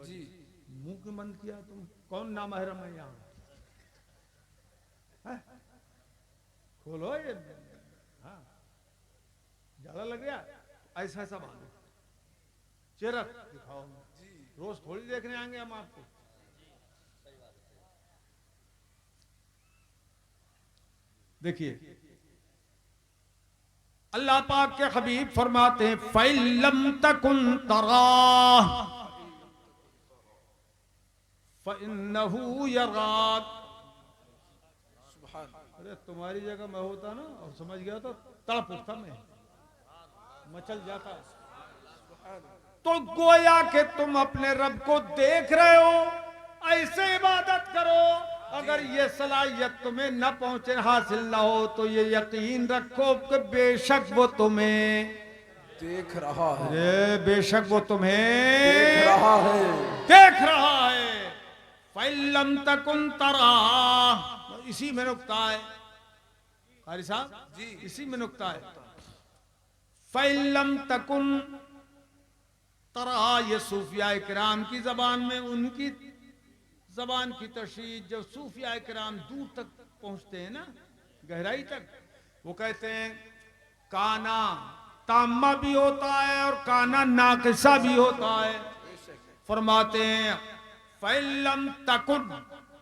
जी मुंह क्यों बंद किया तुम? कौन नामहरम है यहाँ? हैं? खोलो ये। हाँ, ज्यादा लग गया ऐसा ऐसा बांधो, चेहरा दिखाओ। रोज थोड़ी देखने आएंगे हम आपको। देखिए अल्लाह पाक के हबीब फरमाते हैं फ़इल्लम तकुन तराह फ़इन्नहु यराक। सुभान अरे तुम्हारी जगह मैं होता ना और समझ गया तो तड़प उठता, मैं मचल जाता। तो गोया कि तुम अपने रब को देख रहे हो, ऐसे इबादत करो। अगर ये सलाहियत तुम्हें न पहुंचे, हासिल ना हो, तो ये यकीन रखो कि बेशक वो तुम्हें देख रहा है, अरे बेशक वो तुम्हें देख रहा है। देख रहा है। फ़इल्लम तकुन तरा, इसी में नुक्ता है कारी साहब जी इसी में नुक्ता है। फ़इल्लम तकुन तरा, ये सूफिया किराम की जबान में, उनकी जबान की तशरीह जब सूफिया किराम दूर तक पहुंचते हैं ना, गहराई तक, वो कहते हैं काना ताम्मा भी होता है और काना नाकिसा भी होता है। फरमाते हैं फ़इल्लम तकुन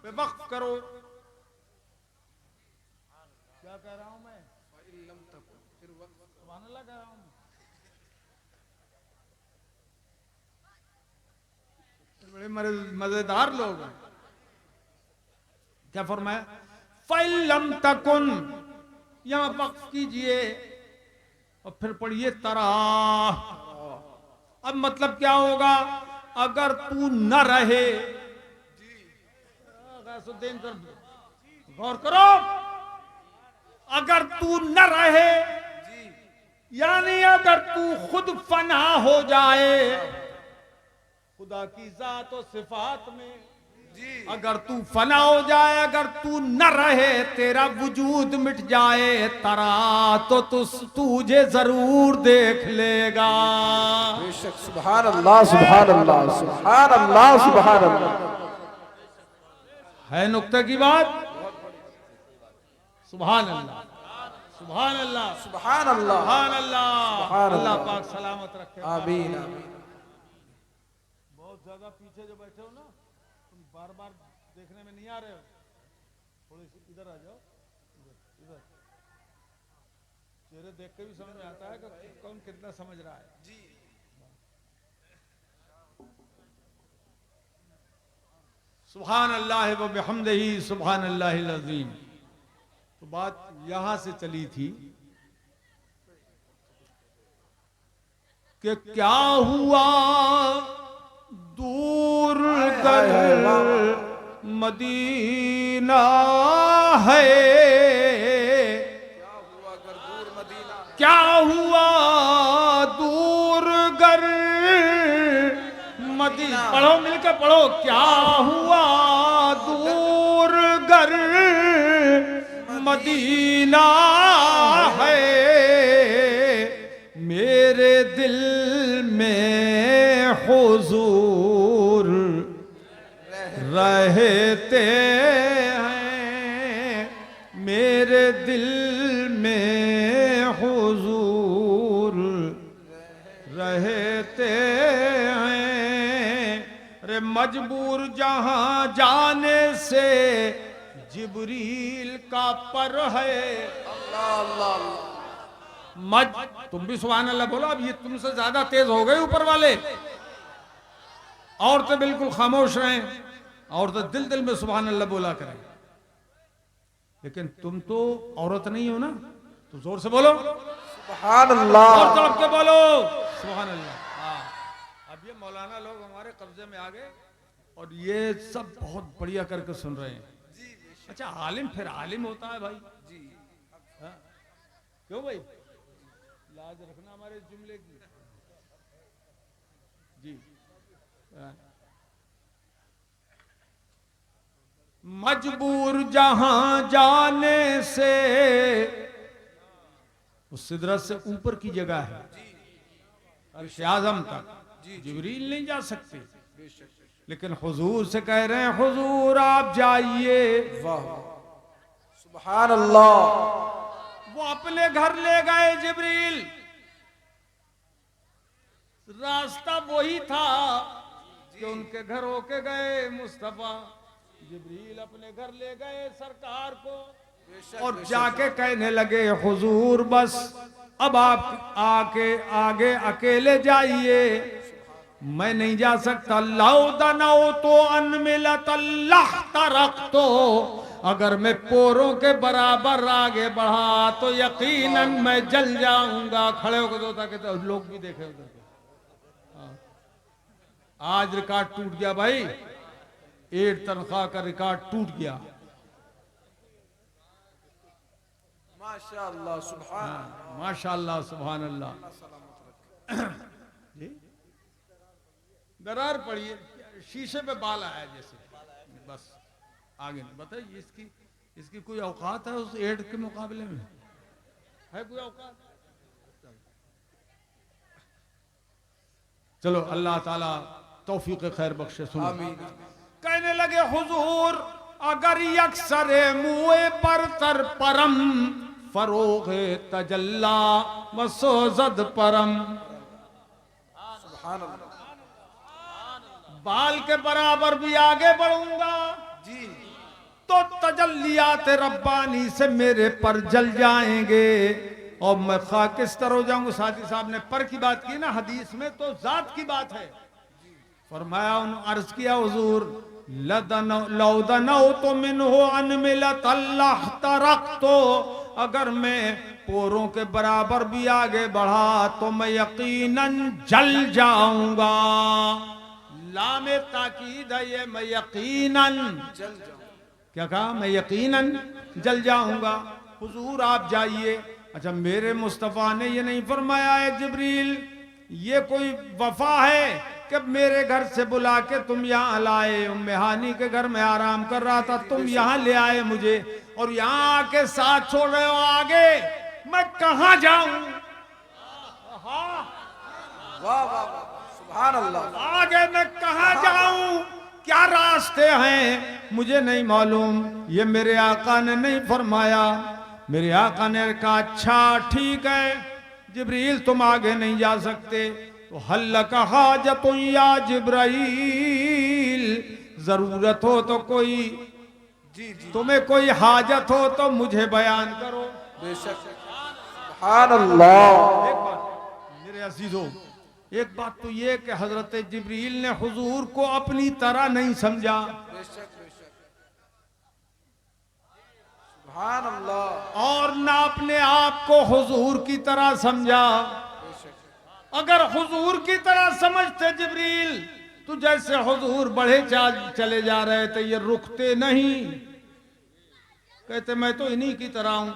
पे वक्फ करो। क्या कह रहा हूं मैं? सुभान अल्लाह कह रहा हूं। बड़े मजेदार लोग हैं। क्या फरमाया? फ़इल्लम तकुन, यहां वक्फ कीजिए और फिर पढ़िए तरा। अब मतलब क्या होगा? अगर तू न रहे, गौसुद्दीन पर गौर करो, अगर तू न रहे यानी अगर तू खुद फना हो जाए खुदा की जात और सिफात में, अगर तू फना हो जाए, अगर तू न रहे, तेरा वजूद मिट जाए तरा, तो तुझे जरूर देख लेगा। बेशक। सुभान अल्लाह, सुभान अल्लाह, सुभान अल्लाह, सुभान अल्लाह। है नुक्ते की बात। सुभान अल्लाह, सुभान अल्लाह, सुभान अल्लाह, सुभान अल्लाह। सुभान अल्लाह अल्लाह। पाक सलामत रखे। आमीन आमीन। बहुत ज्यादा पीछे जो बैठे हो ना, तुम बार बार देखने में नहीं आ रहे हो, थोड़ी सी इधर आ जाओ। इधर इधर चेहरे देख के भी समझ में आता है कि कौन कितना समझ रहा है। सुभान अल्लाह व बिहम्दिही सुभान अल्लाहिल अज़ीम। तो बात यहां से चली थी कि क्या हुआ दूर गर मदीना है, क्या हुआ दूर गर मदीना। पढ़ो मिलकर पढ़ो। क्या हुआ दूर गर मदीना है, मेरे दिल में हुजूर रहते हैं, मेरे दिल में हुजूर रहते हैं। अरे मजबूर जहां जाने से जिब्रील का पर है। अल्लाह अल्लाह अल्लाह। तुम भी सुभान अल्लाह बोलो। अब ये तुमसे ज्यादा तेज हो गए ऊपर वाले। औरतें बिल्कुल खामोश रहें, औरतें दिल दिल में सुभान अल्लाह बोला करें। लेकिन तुम तो औरत नहीं हो ना, तो जोर से बोलो सुभान अल्लाह। और तड़प के बोलो सुभान अल्लाह। हाँ, अब ये मौलाना लोग हमारे कब्जे में आ गए और ये सब बहुत बढ़िया करके सुन रहे हैं। अच्छा, आलिम फिर आलिम होता है भाई जी। हाँ? क्यों भाई? लाज रखना हमारे जुमले की जी। हाँ। मजबूर जहां जाने से, उस सिदरत से ऊपर की जगह है, अर्श आज़म तक जिब्रील नहीं जा सकते। लेकिन हुजूर से कह रहे हैं हुजूर आप जाइए। वाह सुभान अल्लाह। वो अपने घर ले गए जिब्रील। रास्ता वही था कि उनके घर होके गए मुस्तफा। जिब्रील अपने घर ले गए सरकार को और जाके कहने लगे हुजूर बस अब आप आगे अकेले जाइए, मैं नहीं जा सकता। लौदनो तो अनमिलत अल्लाह तरक तो, अगर मैं पोरों के बराबर आगे बढ़ा तो यकीनन मैं जल जाऊंगा। खड़े होकर दो ताकि तो लोग भी देखे उधर के। आज रिकॉर्ड टूट गया भाई, 8 तनख्वाह का रिकॉर्ड टूट गया। माशाअल्लाह सुभान माशाअल्लाह सुभान अल्लाह। जी दरार पड़ी, शीशे पे बाल आया जैसे, बस आगे नहीं। बताइए इसकी कोई औकात है उस 8 के मुकाबले में? है कोई औकात? चलो अल्लाह ताला तौफीक खैर बख्शे। सुनो आमीन। कहने लगे हुजूर अगर यक्सरे मुए पर तर परम फरोगे तजल्ला वसोजद परम। सुभान अल्लाह। बाल के बराबर भी आगे बढ़ूंगा जी तो तजल्लियात रब्बानी से मेरे पर जल जाएंगे और मैं खाकिस्तर हो जाऊंगा। साथी साहब ने पर की बात की ना, हदीस में तो जात की बात है। फरमाया उन अर्ज किया हुजूर लौदनो तो मिन हो अनमिलत अल्लाह तरक तो, अगर मैं पोरों के बराबर भी आगे बढ़ा तो मैं यकीनन जल जाऊंगा। लामे ताकीद है ये, मैं यकीनन जल जाओ। क्या कहा? मैं यकीनन जल जाऊंगा। हुजूर आप जाइए। अच्छा मेरे मुस्तफ़ा ने ये नहीं फरमाया है जिब्रील ये कोई वफा है कि मेरे घर से बुला के तुम यहाँ लाए। उम्मे हानी के घर में आराम कर रहा था, तुम यहाँ ले आए मुझे और यहाँ आके साथ छोड़ रहे हो आगे, मैं कहाँ जाऊं? वाह वाह वाह सुभान अल्लाह। आगे मैं कहाँ जाऊं? क्या रास्ते हैं मुझे नहीं मालूम। ये मेरे आका ने नहीं फरमाया। मेरे आका ने कहा अच्छा ठीक है जिब्रील तुम आगे नहीं जा सकते तो हल्ल का हाजत या जिब्राइल, जरूरत हो तो कोई जी जी तुम्हें कोई हाजत हो तो मुझे बयान करो। बेशक सुभान अल्लाह। एक बात मेरे अजीजों, एक बात तो ये कि हजरत जिब्रील ने हुजूर को अपनी तरह नहीं समझा। बेशक बेशक सुभान अल्लाह। और ना अपने आप को हुजूर की तरह समझा। बेशक अगर हुजूर की तरह समझते जिब्रील तो जैसे हुजूर बढ़े चले जा रहे थे ये रुकते नहीं, कहते मैं तो इन्हीं की तरह हूं,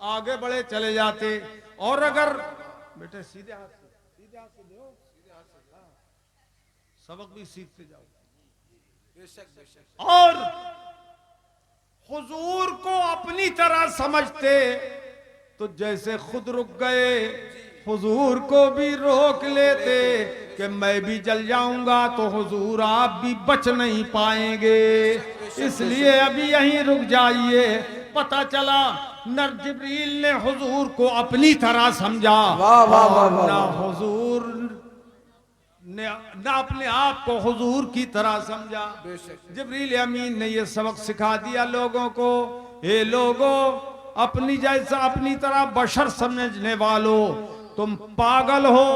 आगे बढ़े चले जाते। और अगर बेटे सीधे हाथ से दो, सबक भी सीखते जाओ। बेशक बेशक। और हुजूर को अपनी तरह समझते तो जैसे खुद रुक गए हुजूर को भी रोक लेते कि मैं भी जल जाऊंगा तो हुजूर आप भी बच नहीं पाएंगे, इसलिए अभी यहीं रुक जाइए। पता चला नर जिब्रील ने हुजूर को अपनी तरह समझा। वाह वाह वाह वाह। ना हुजूर ने ना अपने आप को हुजूर की तरह समझा। बेशक जिब्रील अमीन ने ये सबक सिखा दिया लोगों को, ए लोगों अपनी जैसा अपनी तरह बशर समझने वालों तुम पागल हो,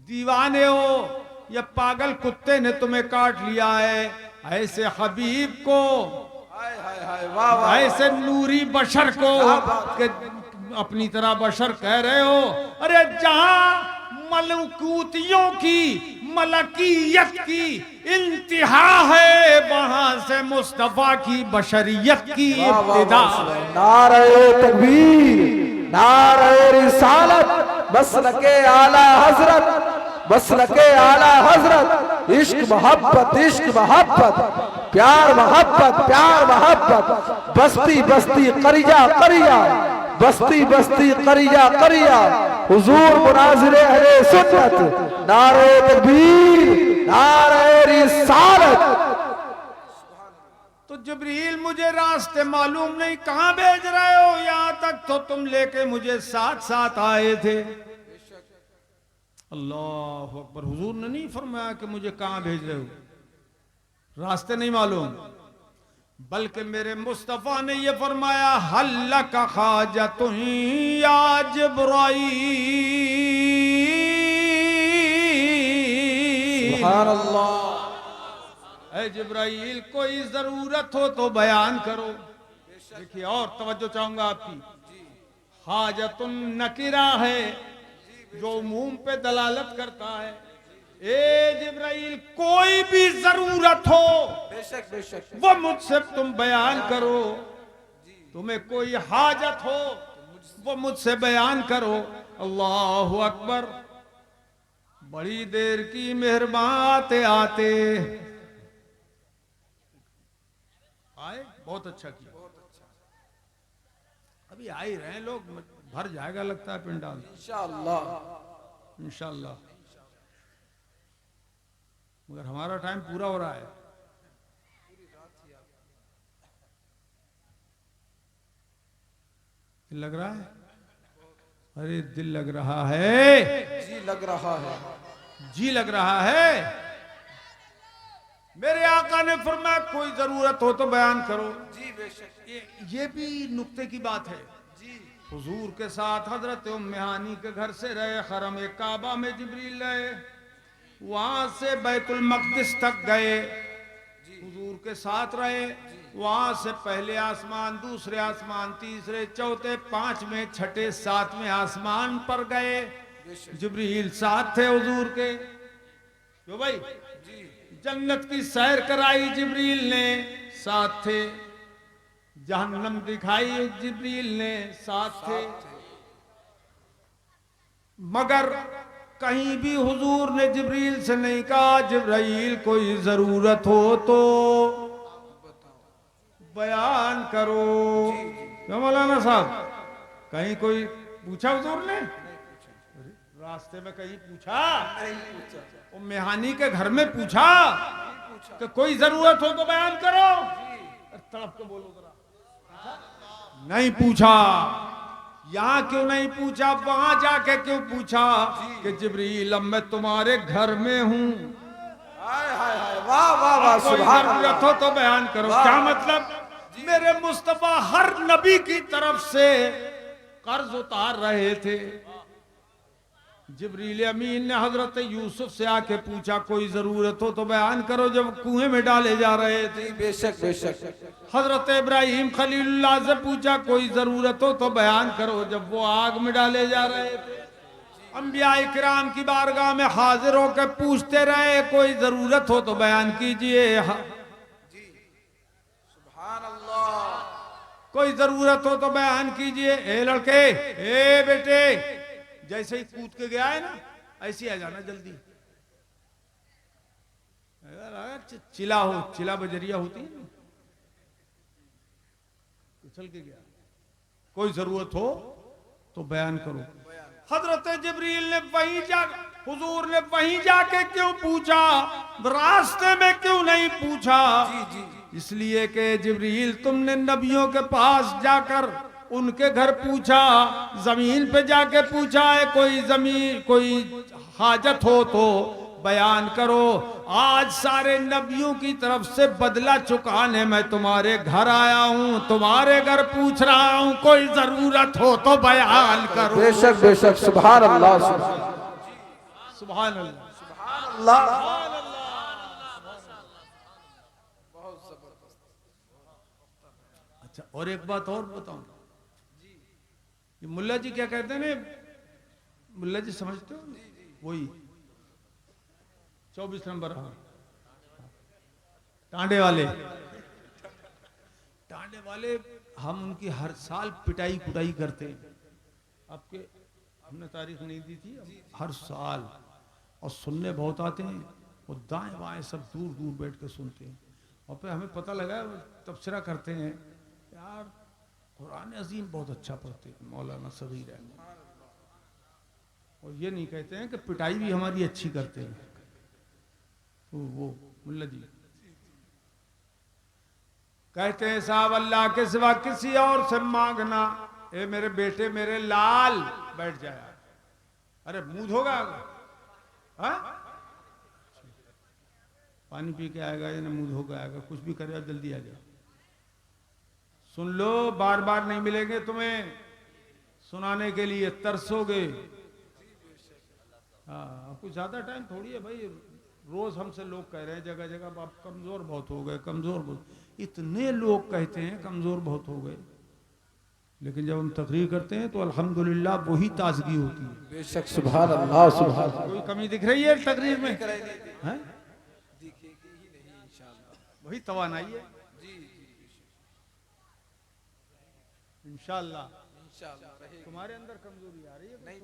दीवाने हो या पागल कुत्ते ने तुम्हें काट लिया है। ऐसे हबीब को, हाय हाय हाय वाह वाह। ऐसे नूरी बशर को कि अपनी तरह बशर कह रहे हो। अरे जहां मलकूतियों की मलकियत की इंतहा है वहां से मुस्तफा की बशरियत की इब्तिदा। नारे तकबीर, नारे रिसालत, मसलके आला हजरत, मसलके आला हजरत। इश्क मोहब्बत, इश्क मोहब्बत, प्यार मोहब्बत, प्यार मोहब्बत। बस्ती बस्ती करिया करिया, बस्ती बस्ती करिया करिया। हुजूर मुनाजिर अहले सुन्नत, नारे तकबीर, नारे रिसालत। तो जिब्रील मुझे रास्ते मालूम नहीं कहां भेज रहे हो, यहां तक तो तुम लेके मुझे साथ साथ आए थे। अल्लाह अकबर। हुजूर ने नहीं फरमाया कि मुझे कहां भेज रहे हो, रास्ते नहीं मालूम, बल्कि मेरे मुस्तफा ने यह फरमाया हल्ला का खाजतुन या जिब्राईल। सुभान अल्लाह। ऐ जिब्राईल कोई जरूरत हो तो बयान करो। देखिए और तवज्जो चाहूंगा आपकी, हाजतुन नकीरा है जो उमूम पे दलालत करता है। ए जिब्राईल कोई भी जरूरत हो बेशक बेशक वो मुझसे तुम बयान करो, तुम्हें कोई हाजत हो वो मुझसे बयान करो। अल्लाह अकबर। बड़ी देर की मेहरबान आते आते आए, बहुत अच्छा किया। अभी आ ही रहे हैं लोग, भर जाएगा लगता है पिंडाल इंशाअल्लाह। इंशाअल्लाह, मगर हमारा टाइम पूरा हो रहा है। दिल लग रहा है, अरे दिल लग रहा है, जी लग रहा है। जी लग रहा है। मेरे आका ने फरमाया कोई जरूरत हो तो बयान करो। जी बेशक। ये भी नुक्ते की बात है। जी हुजूर के साथ हजरत उम्मे हानी के घर से रहे, हरम काबा में जिब्रील रहे, वहां से बैतुल मक़दिस तक गए, हुजूर के साथ रहे। वहां से पहले आसमान, दूसरे आसमान, तीसरे, चौथे, पांचवें, छठे, सातवें आसमान पर गए। जिब्रील साथ थे हुजूर के। क्यों भाई? जन्नत की सैर कराई जिब्रील ने, साथ थे। जहन्नम दिखाई जिब्रील ने, साथ थे। मगर कहीं भी हुजूर ने जिब्रील से नहीं कहा जिब्राईल कोई जरूरत हो तो बयान करो। क्यों मौलाना साहब, कहीं कोई पूछा हुजूर ने? रास्ते में कहीं पूछा? उम्मे हानी के घर में पूछा कि कोई जरूरत हो तो बयान करो? तड़प के बोलो जरा, नहीं पूछा। यहां क्यों नहीं पूछा, वहां जाके क्यों पूछा कि जिब्रील अब मैं तुम्हारे घर में हूं, हाय हाय हाय, वाह वाह वाह, कोई सुभान जरूरत अल्लाह। हो तो बयान करो। वाह। क्या मतलब? मेरे मुस्तफा हर नबी की तरफ से कर्ज उतार रहे थे। जिब्रील अमीन ने हजरत यूसुफ से आके पूछा कोई जरूरत हो तो बयान करो, जब कुएं में डाले जा रहे थे। बेशक बेशक। हजरत इब्राहिम खलीलुल्लाह से पूछा कोई जरूरत हो तो बयान करो, जब वो आग में डाले जा रहे थे। अंबिया इकराम की बारगाह में हाजिर होकर पूछते रहे कोई जरूरत हो तो बयान कीजिए, सुभान अल्लाह। कोई जरूरत हो तो बयान कीजिए। ए लड़के, ए बेटे, जैसे ही कूद के गया है ना, ऐसे आ जाना जल्दी। चिला हो, चिला बजरिया होती है ना, उछल के गया। कोई जरूरत हो तो बयान करो। हजरत जिब्रील ने वहीं जा, हुजूर ने वहीं जाके क्यों पूछा, रास्ते में क्यों नहीं पूछा? इसलिए कि जिब्रील तुमने नबियों के पास जाकर उनके घर पूछा, जमीन पे जाके पूछा है कोई जमीन, कोई हाजत हो तो बयान करो। आज सारे नबियों की तरफ से बदला चुकाने मैं तुम्हारे घर आया हूं, तुम्हारे घर पूछ रहा हूं कोई जरूरत हो तो बयान करो। बेशक बेशक, सुभान अल्लाह। सुभान अल्लाह। अल्लाह। अच्छा, और एक बात और बताऊं, ये मुल्ला जी क्या कहते हैं ना, मुल्ला जी समझते हो? वही 24 नंबर टांडे वाले, टांडे वाले, हम उनकी हर साल पिटाई कुटाई करते हैं। आपके हमने तारीख नहीं दी थी, हर साल। और सुनने बहुत आते हैं, वो दाएं बाएं सब दूर दूर बैठ के सुनते हैं। और फिर हमें पता लगा तबसरा करते हैं, यार कुरान अजीम बहुत अच्छा पढ़ते हैं मौलाना सगीर है। और ये नहीं कहते हैं कि पिटाई भी हमारी अच्छी करते हैं। तो वो मुल्ला जी कहते हैं साहब अल्लाह के सिवा किसी और से मांगना। ए मेरे बेटे मेरे लाल बैठ जाए। अरे मुंह धोगा हाँ? पानी पी के आएगा या ना मुंह धो के आएगा, कुछ भी करेगा जल्दी आ जाओ। सुन लो, बार बार नहीं मिलेंगे तुम्हें सुनाने के लिए, तरसोगे। हाँ कुछ ज्यादा टाइम थोड़ी है भाई। रोज हमसे लोग कह रहे हैं जगह जगह आप कमजोर बहुत हो गए, कमजोर बहुत। इतने लोग कहते हैं कमजोर बहुत हो गए, लेकिन जब हम तकरीर करते हैं तो अल्हम्दुलिल्लाह वही ताजगी होती है। बेशक सुभान अल्लाह सुभान अल्लाह। कोई कमी दिख रही है तकरीर में? हैं? वही तवानाई है इंशाअल्लाह। तुम्हारे अंदर कमजोरी आ रही है नहीं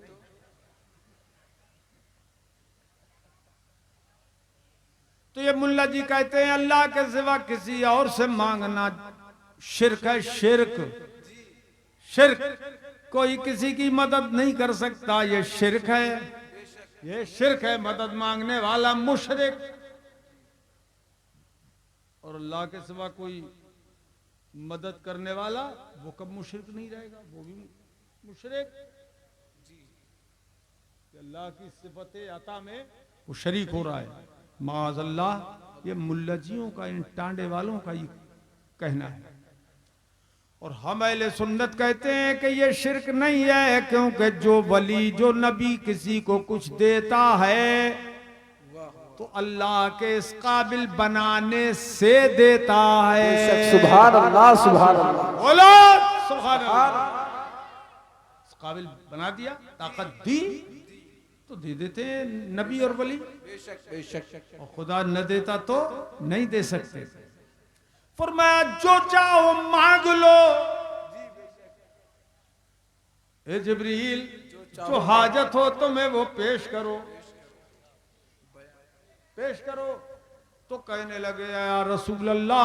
तो ये मुल्ला जी कहते हैं अल्लाह के सिवा किसी और से मांगना शिर्क है। शिर्क शिर्क कोई किसी की मदद नहीं कर सकता, ये शिर्क है। ये शिर्क है, मदद मांगने वाला मुशरिक। और अल्लाह के सिवा कोई मदद करने वाला वो कब मुशरिक नहीं रहेगा? वो भी मुशरिक। अल्लाह की सिफत अता में वो शरीक हो रहा है। माज़अल्लाह, ये मुल्लाजियों का, इन टांडे वालों का ये कहना है। और हम अहले सुन्नत कहते हैं कि ये शिर्क नहीं है, क्योंकि जो वली, जो नबी किसी को कुछ देता है तो अल्लाह के इस काबिल बनाने से देता है। सुभान अल्लाह सुभान अल्लाह। बोलो सुभान अल्लाह। इस काबिल बना दिया, ताकत दी तो दे देते हैं नबी और वली। और खुदा न देता तो नहीं दे सकते। फरमाया जो चाहो मांग लो। ए जिब्रील, जो हाजत हो तुम्हें वो पेश करो, पेश करो। तो कहने लगे या रसूल अल्लाह,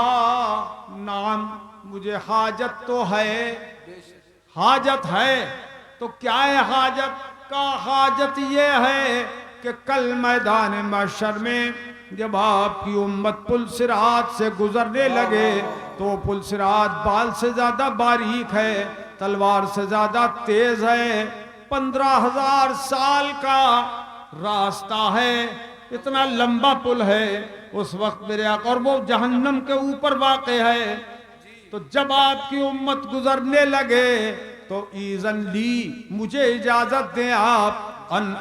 नाम मुझे हाजत तो है, हाजत है। तो क्या है हाजत? का हाजत ये है कि कल मैदान महशर में जब आपकी उम्मत पुल सिरात से गुजरने लगे तो पुल सिरात बाल से ज्यादा बारीक है, तलवार से ज्यादा तेज है। 15,000 साल का रास्ता है, इतना लंबा पुल है उस वक्त मेरे आका, और वो जहन्नम के ऊपर वाक़े है। तो जब आपकी उम्मत गुजरने लगे तो ईज़न ली, मुझे इजाजत दें आप, अन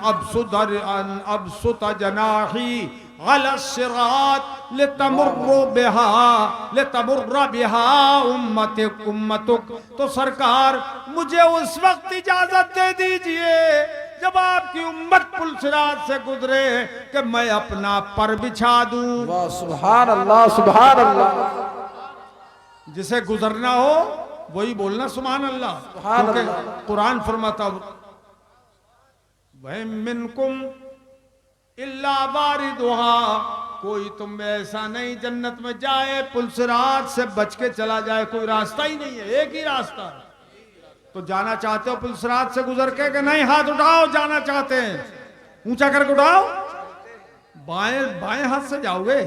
अबसुत जनाही अला सिरात लितमुर्र बिहा उम्मतुक। तो सरकार मुझे उस वक्त इजाजत दे दीजिए जब आपकी उम्मत पुल सिरात से गुजरे कि मैं अपना पर बिछा दूं। वाह सुभान अल्लाह सुभान अल्लाह। जिसे गुजरना हो वही बोलना सुभान अल्लाह, क्योंकि कुरान फरमाता वह मिनकुम इल्ला वारिदुहा, कोई तुम में ऐसा नहीं जन्नत में जाए पुल सिरात से बच के चला जाए। कोई रास्ता ही नहीं है, एक ही रास्ता है। तो जाना चाहते हो पुल सिरात से गुजर के? कि नहीं, हाथ उठाओ। जाना चाहते हैं ऊंचा करके उठाओ। बाएं बाएं हाथ से जाओगे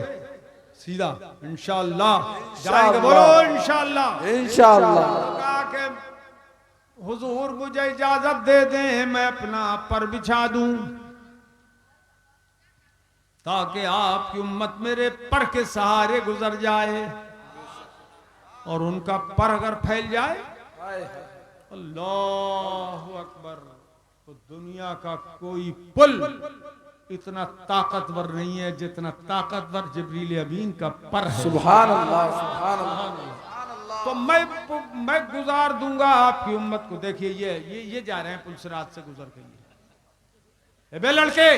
सीधा इंशाअल्लाह जाएंगे। बोलो इंशाअल्लाह इंशाअल्लाह। कहा कि हुजूर मुझे इजाजत दे दें, मैं अपना पर बिछा दूं ताकि आपकी उम्मत मेरे पर के सहारे गुजर जाए। और उनका पर अगर फैल जाए, अल्लाह अकबर, तो दुनिया का कोई पुल इतना ताकतवर नहीं है जितना ताकतवर जिब्रील अमीन का पर है। सुभान अल्लाह सुभान अल्लाह। तो मैं गुजार दूंगा आपकी उम्मत को। देखिए ये जा रहे हैं पुल सिरात से गुजर के। ये बे लड़के,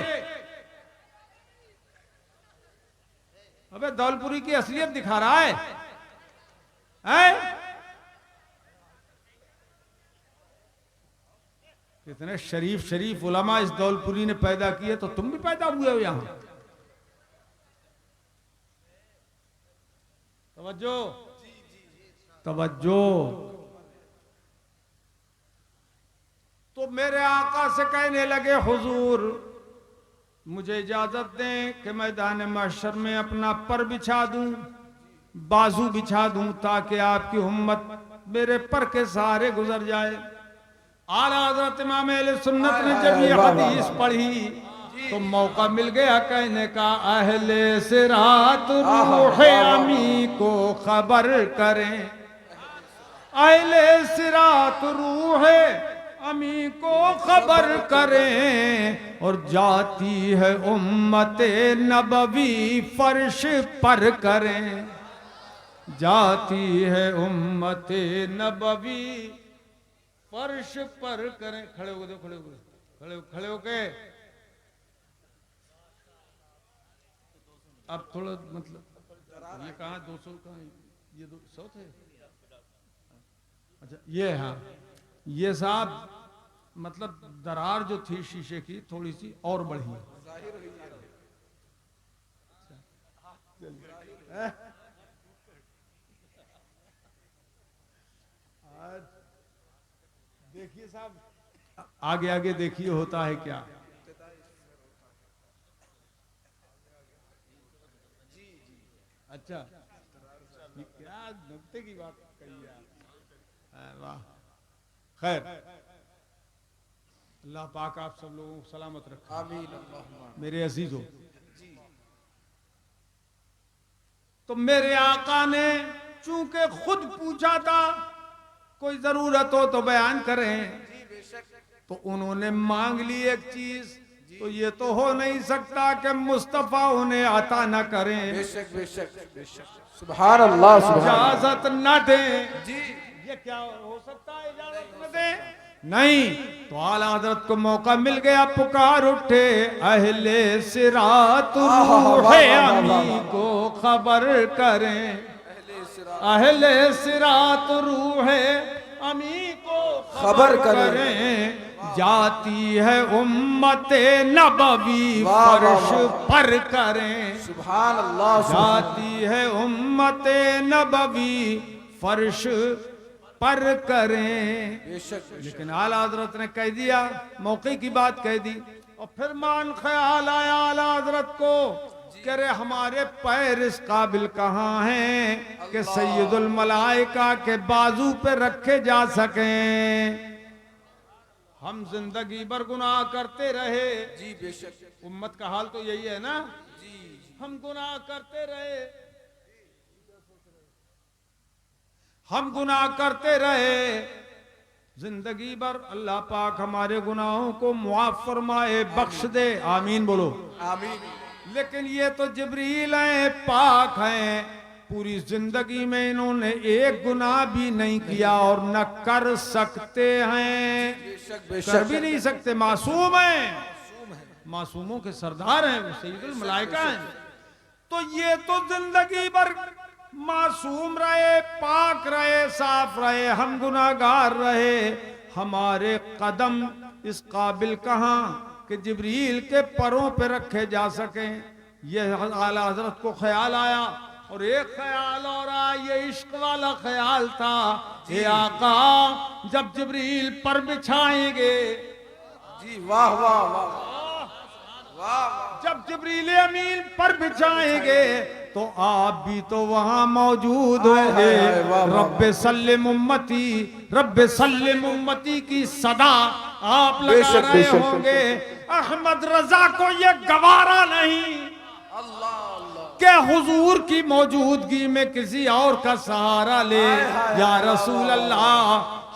अबे दौलपुरी की असलियत दिखा रहा है, हैं? कितने शरीफ उलमा इस दौलपुरी ने पैदा किए, तो तुम भी पैदा हुए हो यहां। तवज्जो तवज्जो। तो मेरे आका से कहने लगे, हुजूर मुझे इजाजत दें कि मैदान महशर में अपना पर बिछा दूं, बाजू बिछा दूं, ताकि आपकी उम्मत मेरे पर के सहारे गुजर जाए। आला हज़रत इमाम अहले सुन्नत ने जब ये हदीस पढ़ी तो मौका मिल गया कहने का, अहले सिरात रूह अमी को खबर करें, अहले सिरात रूह अमी को खबर करें, और जाती है उम्मते नबवी फर्श पर करें, जाती है उम्मते नबवी फर्श पर करें। खड़े हो गए, खड़े हो गए। अब थोड़ा मतलब ये कहाँ 200 कहाँ, ये 100 थे। अच्छा ये, हाँ ये साहब मतलब दरार जो थी शीशे की थोड़ी सी और बढ़ी। देखिए साहब, आगे आगे देखिए होता है क्या। अच्छा क्या नुक्ते की बात कही यार, वाह। खैर अल्लाह पाक आप सब लोगों को सलामत रखे, आमीन। मेरे अजीजों, तो मेरे आका ने चूंकि खुद पूछा था कोई जरूरत हो तो बयान करें, तो उन्होंने मांग ली एक चीज, तो ये तो हो नहीं सकता कि मुस्तफा उन्हें अता न करें, बेशक बेशक बेशक, सुभान अल्लाह, इजाजत न दें जी। ये क्या हो सकता है, इजाजत न दें? नहीं। तो आला हजरत को मौका मिल गया, पुकार उठे, अहले सिरात रूह अमी को खबर करें, अहले सिरात रूह अमी को खबर करें, जाती है उम्मते नबवी फर्श पर करें, सुभान अल्लाह, जाती है उम्मते नबवी फर्श पर करें। लेकिन आला हजरत ने कह दिया, मौके की बात कह दी, और फिर मान ख्याल आया आला हजरत को कि अरे हमारे पैर इस काबिल कहाँ हैं कि सैयदुल मलाइका के बाजू पे रखे जा सकें। हम जिंदगी भर गुनाह करते रहे जी, बेशक उम्मत का हाल तो यही है ना जी, हम गुनाह करते रहे, हम गुनाह करते रहे जिंदगी भर। अल्लाह पाक हमारे गुनाहों को मुआफ फरमाए, बख्श दे, आमीन बोलो, आमीन। लेकिन ये तो जिब्रील हैं, पाक हैं, पूरी जिंदगी में इन्होंने एक गुनाह भी नहीं किया और न कर सकते हैं, कर भी नहीं सकते, मासूम हैं, मासूमों के सरदार हैं, वो सैयदुल मलाइका हैं। तो ये तो जिंदगी भर मासूम रहे, पाक रहे, साफ रहे, हम गुनाहगार रहे, हमारे कदम इस काबिल कहां कि जिब्रील के परों पे रखे जा सकें। यह आला हजरत को ख्याल आया, और एक ख्याल और आया, ये इश्क वाला ख्याल था, ये आका जब जिब्रील पर बिछाएंगे जी, वाह वाह वाह वाह, जब जिब्रील अमीन पर बिछाएंगे तो आप भी तो वहां मौजूद होंगे। रब्बे सल्लिम उम्मती, रब्बे सल्लिम उम्मती की सदा आप लगा रहे होंगे। अहमद रजा को ये गवारा नहीं कि हुजूर की मौजूदगी में किसी और का सहारा ले। या रसूल अल्लाह,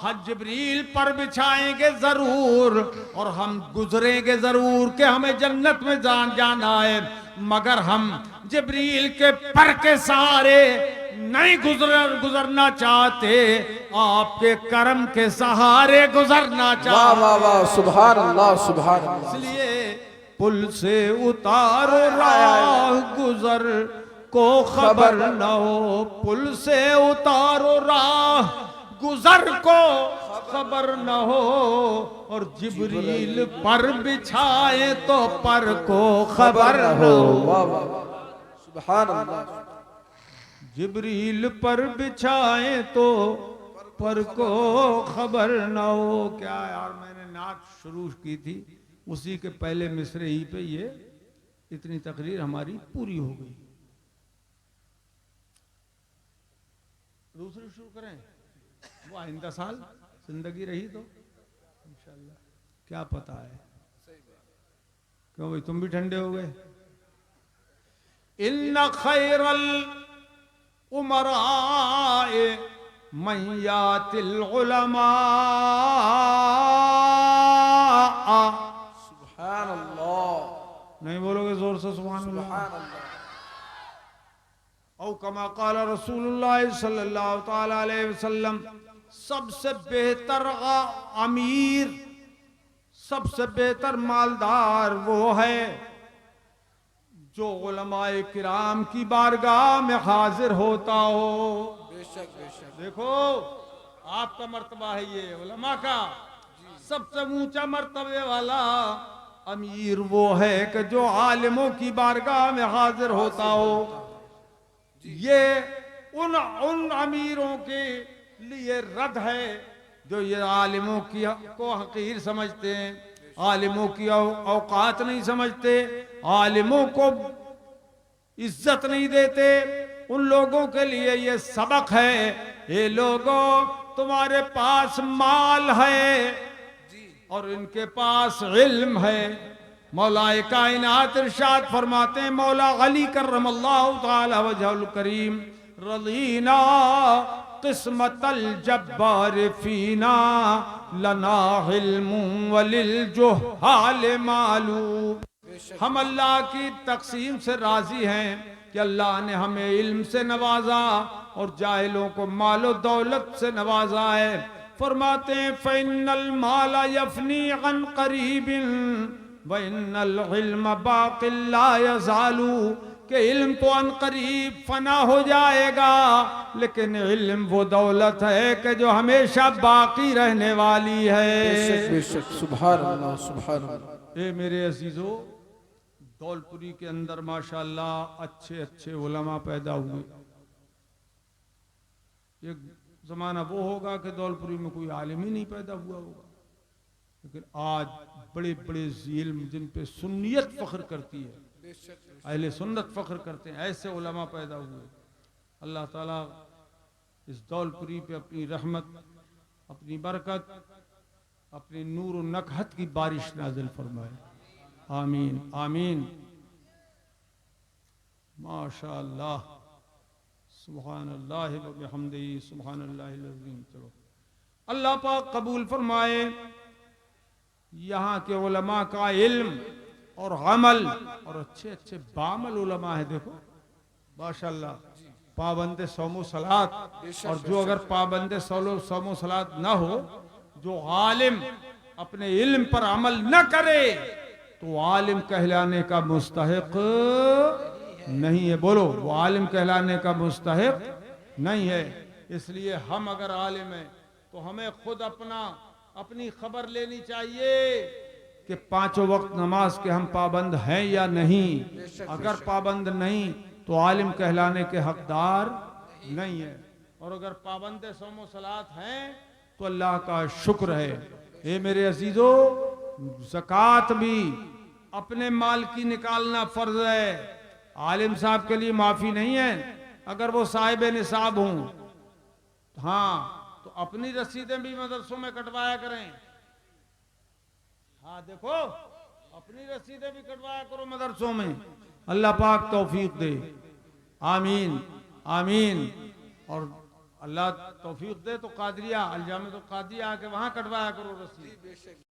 हज जिब्रील पर बिछाएंगे जरूर, और हम गुजरेंगे जरूर कि हमें जन्नत में जाना है, मगर हम जिब्रील के पर के सहारे नहीं गुजरना चाहते, आपके करम के सहारे गुजरना चाहते। वाह वाह वाह, सुभान अल्लाह, सुभान अल्लाह। इसलिए पुल से उतारो राह गुजर को खबर न हो, पुल से उतारो राह गुजर को खबर न हो, और जिब्रील पर बिछाए तो पर को खबर न हो। सुभान अल्लाह। जिब्रील पर बिछाए तो पर को खबर न हो। क्या यार, मैंने कायनात शुरू की थी, उसी के पहले मिसरे ही पे ये इतनी तकरीर हमारी पूरी हो गई। दूसरी शुरू करें, वो आइंदा साल जिंदगी रही तो इंशाल्लाह, क्या पता है। क्यों भाई तुम भी ठंडे हो गए। इन्ना खैरल उमराए मैयातिल उलमा, सुभान अल्लाह, नहीं बोलोगे जोर से सुभान अल्लाह। सुभान अल्लाह। औ कमा क़ाल रसूलुल्लाह सल्लल्लाहु ताला अलैहि वसल्लम, सबसे बेहतर अमीर, सबसे बेहतर मालदार वो है जो उलमाए किराम की बारगाह में हाजिर होता हो। बेशक बेशक। देखो आपका मर्तबा है ये उलमा का, सबसे ऊंचा मर्तबे वाला अमीर वो है कि जो आलिमों की बारगाह में हाजिर होता हो। ये उन अमीरों के लिए रद्द है जो ये आलिमों की को हकीर समझते हैं, आलिमों की औकात नहीं समझते, आलिमों को इज्जत नहीं देते। उन लोगों के लिए ये सबक है, ये लोगों तुम्हारे पास माल है और इनके पास इल्म है। मौलाए कायनात इरशाद फरमाते हैं, मौला अली करमल्लाहु ताला वजहुल करीम, रज़ीना किस्मतल जब्बार फीना लना इल्मु वलिल जुहाल मालूम। हम अल्लाह की तकसीम से राजी हैं कि अल्लाह ने हमें इल्म से नवाजा और जाहिलों को मालो दौलत से नवाजा है। फरमाते हैं, फ़इन्नल माला यफ़नी अन क़रीबिन व इन्नल इल्म बाक़िल ला यज़ालू, कि इल्म तो अन करीब फना हो जाएगा, लेकिन इल्म वो दौलत है कि जो हमेशा बाकी रहने वाली है। बेशक बेशक। सुभान अल्लाह, सुभान अल्लाह। ए मेरे अजीजों, दौलपुरी के अंदर माशाअल्लाह अच्छे अच्छे उलमा पैदा हुए। एक जमाना वो होगा कि दौलपुरी में कोई आलिम ही नहीं पैदा हुआ होगा, लेकिन आज बड़े बड़े इल्म जिन पे सुन्नियत फख्र करती है, अहले सुन्नत फख्र करते हैं, ऐसे उलमा पैदा हुए। अल्लाह ताला इस दौलपुरी पे अपनी रहमत, अपनी बरकत, अपनी नूर और नकहत की बारिश नाजिल फरमाए। आमीन आमीन। माशाअल्लाह, सुभानअल्लाह व बिहम्दिही सुभानअल्लाहिल अज़ीम। चलो अल्लाह पाक कबूल फरमाए। यहाँ के उलमा का इल्म और अमल और अच्छे अच्छे बामल उलमा है। देखो माशाअल्लाह, पाबंदे सौमो सलात, और जो अगर पाबंदे सौमो सलात न हो, जो आलिम अपने इल्म पर अमल न करे तो आलिम कहलाने का मुस्तहिक नहीं है। बोलो, वो आलिम कहलाने का मुस्तहिक नहीं है। इसलिए हम अगर आलिम हैं तो हमें खुद अपनी खबर लेनी चाहिए कि पांचों वक्त नमाज के हम पाबंद हैं या नहीं। अगर पाबंद नहीं तो आलिम कहलाने के हकदार नहीं है, और अगर पाबंद सौमो सलात हैं तो अल्लाह का शुक्र है। ए मेरे अजीजों, ज़कात भी अपने माल की निकालना फर्ज है। आलिम साहब के लिए माफी नहीं है अगर वो साहिब निसाब हों, हाँ, तो अपनी रसीदें भी मदरसों में कटवाया करें। हाँ देखो, अपनी रसीदें भी कटवाया करो मदरसों में। अल्लाह पाक तौफीक दे। आमीन आमीन। और अल्लाह तौफीक दे तो कादरिया अलजामे तो कादिया आके वहां कटवाया करो रसीद।